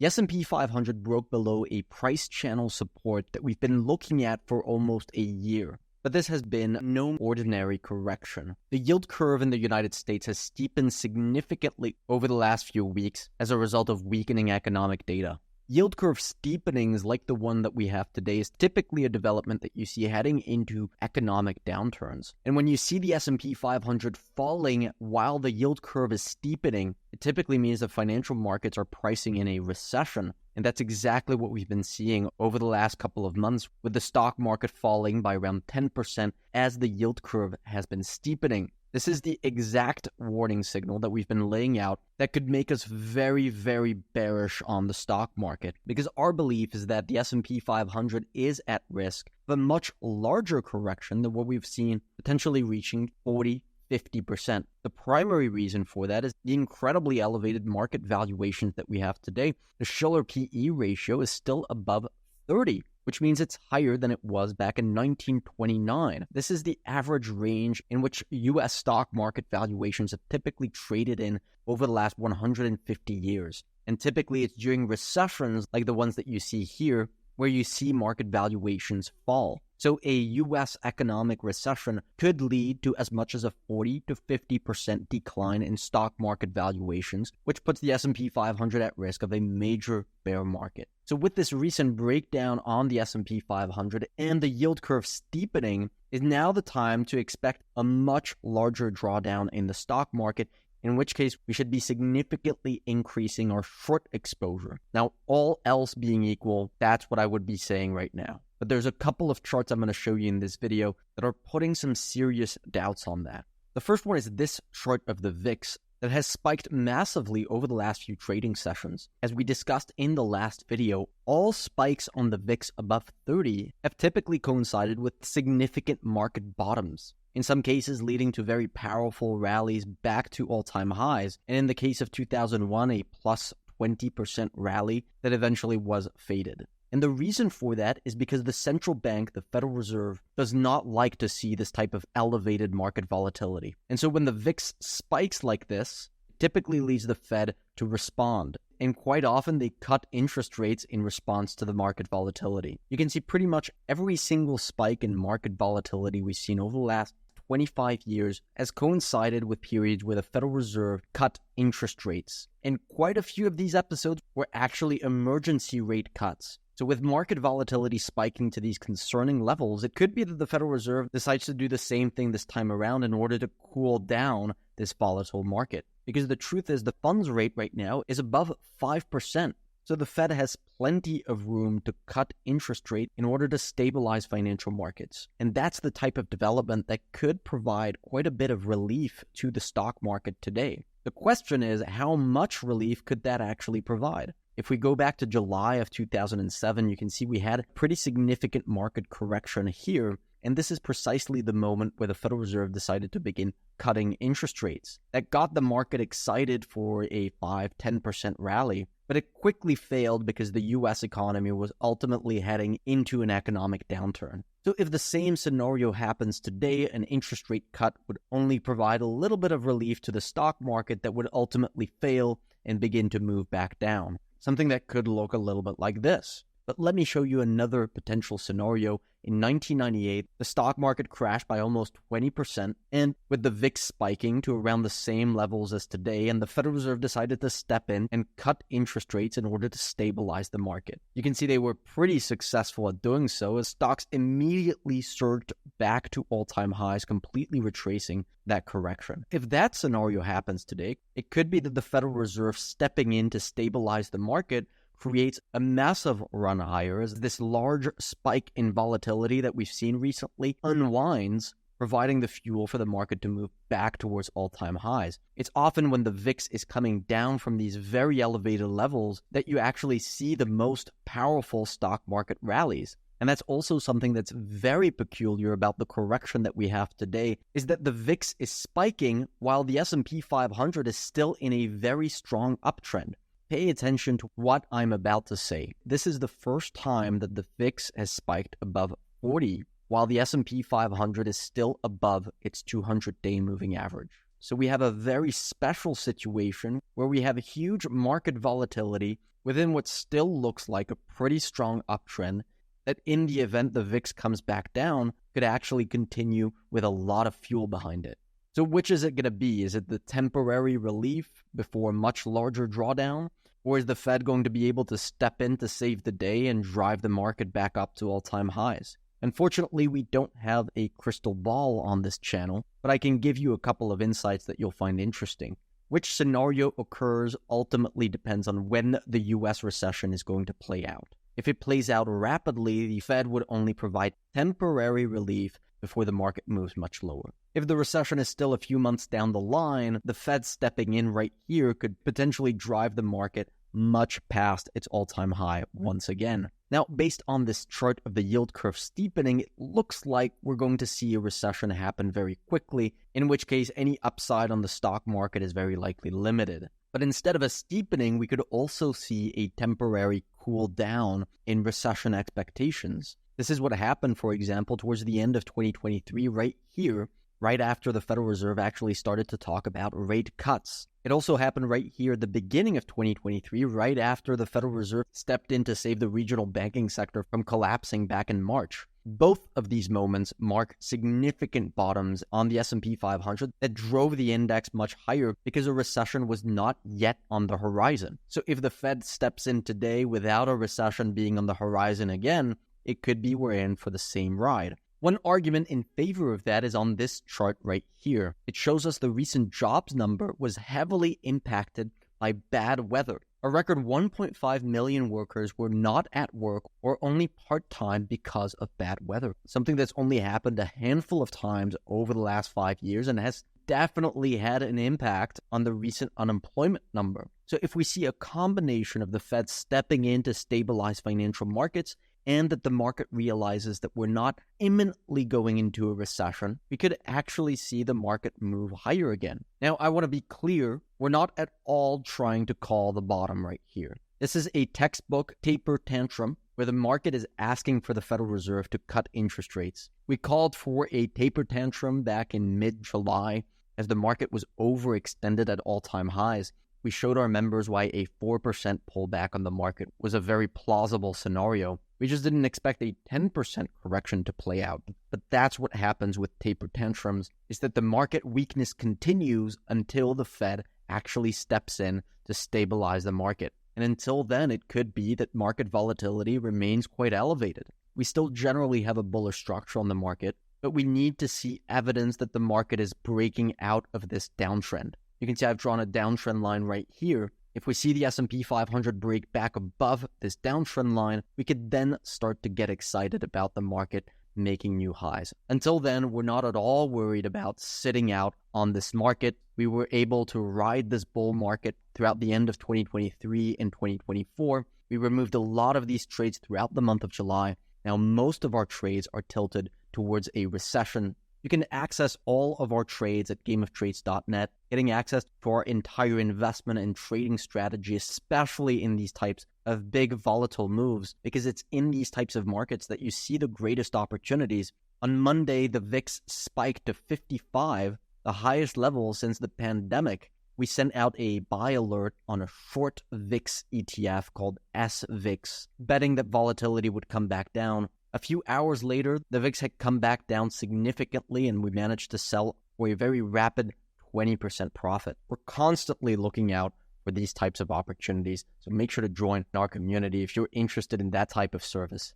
The S&P 500 broke below a price channel support that we've been looking at for almost a year. But this has been no ordinary correction. The yield curve in the United States has steepened significantly over the last few weeks as a result of weakening economic data. Yield curve steepenings like the one that we have today is typically a development that you see heading into economic downturns. And when you see the S&P 500 falling while the yield curve is steepening, it typically means that financial markets are pricing in a recession. And that's exactly what we've been seeing over the last couple of months, with the stock market falling by around 10% as the yield curve has been steepening. This is the exact warning signal that we've been laying out that could make us very, very bearish on the stock market, because our belief is that the S&P 500 is at risk of a much larger correction than what we've seen, potentially reaching 40-50%. The primary reason for that is the incredibly elevated market valuations that we have today. The Shiller PE ratio is still above 30, which means it's higher than it was back in 1929. This is the average range in which U.S. stock market valuations have typically traded in over the last 150 years. And typically it's during recessions like the ones that you see here where you see market valuations fall. So a U.S. economic recession could lead to as much as a 40 to 50% decline in stock market valuations, which puts the S&P 500 at risk of a major bear market. So with this recent breakdown on the S&P 500 and the yield curve steepening, is now the time to expect a much larger drawdown in the stock market, in which case we should be significantly increasing our short exposure. Now, all else being equal, that's what I would be saying right now. But there's a couple of charts I'm going to show you in this video that are putting some serious doubts on that. The first one is this chart of the VIX that has spiked massively over the last few trading sessions. As we discussed in the last video, all spikes on the VIX above 30 have typically coincided with significant market bottoms, in some cases leading to very powerful rallies back to all-time highs, and in the case of 2001, a plus 20% rally that eventually was faded. And the reason for that is because the central bank, the Federal Reserve, does not like to see this type of elevated market volatility. And so when the VIX spikes like this, it typically leads the Fed to respond. And quite often they cut interest rates in response to the market volatility. You can see pretty much every single spike in market volatility we've seen over the last 25 years has coincided with periods where the Federal Reserve cut interest rates. And quite a few of these episodes were actually emergency rate cuts. So with market volatility spiking to these concerning levels, it could be that the Federal Reserve decides to do the same thing this time around in order to cool down this volatile market. Because the truth is the funds rate right now is above 5%. So the Fed has plenty of room to cut interest rate in order to stabilize financial markets. And that's the type of development that could provide quite a bit of relief to the stock market today. The question is, how much relief could that actually provide? If we go back to July of 2007, you can see we had a pretty significant market correction here. And this is precisely the moment where the Federal Reserve decided to begin cutting interest rates. That got the market excited for a 5-10% rally, but it quickly failed because the U.S. economy was ultimately heading into an economic downturn. So if the same scenario happens today, an interest rate cut would only provide a little bit of relief to the stock market that would ultimately fail and begin to move back down. Something that could look a little bit like this. But let me show you another potential scenario. In 1998, the stock market crashed by almost 20%, and with the VIX spiking to around the same levels as today, and the Federal Reserve decided to step in and cut interest rates in order to stabilize the market. You can see they were pretty successful at doing so, as stocks immediately surged back to all-time highs, completely retracing that correction. If that scenario happens today, it could be that the Federal Reserve stepping in to stabilize the market creates a massive run higher as this large spike in volatility that we've seen recently unwinds, providing the fuel for the market to move back towards all-time highs. It's often when the VIX is coming down from these very elevated levels that you actually see the most powerful stock market rallies. And that's also something that's very peculiar about the correction that we have today, is that the VIX is spiking while the S&P 500 is still in a very strong uptrend. Pay attention to what I'm about to say. This is the first time that the VIX has spiked above 40, while the S&P 500 is still above its 200-day moving average. So we have a very special situation where we have a huge market volatility within what still looks like a pretty strong uptrend that in the event the VIX comes back down could actually continue with a lot of fuel behind it. So which is it going to be? Is it the temporary relief before a much larger drawdown? Or is the Fed going to be able to step in to save the day and drive the market back up to all-time highs? Unfortunately, we don't have a crystal ball on this channel, but I can give you a couple of insights that you'll find interesting. Which scenario occurs ultimately depends on when the US recession is going to play out. If it plays out rapidly, the Fed would only provide temporary relief before the market moves much lower. If the recession is still a few months down the line, the Fed stepping in right here could potentially drive the market much past its all-time high once again. Now, based on this chart of the yield curve steepening, it looks like we're going to see a recession happen very quickly, in which case any upside on the stock market is very likely limited. But instead of a steepening, we could also see a temporary cool down in recession expectations. This is what happened, for example, towards the end of 2023 right here, right after the Federal Reserve actually started to talk about rate cuts. It also happened right here at the beginning of 2023, right after the Federal Reserve stepped in to save the regional banking sector from collapsing back in March. Both of these moments mark significant bottoms on the SP 500 that drove the index much higher because a recession was not yet on the horizon. So if the Fed steps in today without a recession being on the horizon again, it could be we're in for the same ride. One argument in favor of that is on this chart right here. It shows us the recent jobs number was heavily impacted by bad weather. A record 1.5 million workers were not at work or only part-time because of bad weather, something that's only happened a handful of times over the last 5 years and has definitely had an impact on the recent unemployment number. So if we see a combination of the Fed stepping in to stabilize financial markets and that the market realizes that we're not imminently going into a recession, we could actually see the market move higher again. Now, I want to be clear, we're not at all trying to call the bottom right here. This is a textbook taper tantrum where the market is asking for the Federal Reserve to cut interest rates. We called for a taper tantrum back in mid-July as the market was overextended at all-time highs. We showed our members why a 4% pullback on the market was a very plausible scenario. We just didn't expect a 10% correction to play out. But that's what happens with taper tantrums, is that the market weakness continues until the Fed actually steps in to stabilize the market. And until then, it could be that market volatility remains quite elevated. We still generally have a bullish structure on the market, but we need to see evidence that the market is breaking out of this downtrend. You can see I've drawn a downtrend line right here. If we see the SP 500 break back above this downtrend line, we could then start to get excited about the market making new highs. Until then, we're not at all worried about sitting out on this market. We were able to ride this bull market throughout the end of 2023 and 2024. We removed a lot of these trades throughout the month of July. Now, most of our trades are tilted towards a recession. You can access all of our trades at gameoftrades.net, getting access to our entire investment and trading strategy, especially in these types of big volatile moves, because it's in these types of markets that you see the greatest opportunities. On Monday, the VIX spiked to 55, the highest level since the pandemic. We sent out a buy alert on a short VIX ETF called SVIX, betting that volatility would come back down. A few hours later, the VIX had come back down significantly and we managed to sell for a very rapid 20% profit. We're constantly looking out for these types of opportunities, so make sure to join our community if you're interested in that type of service.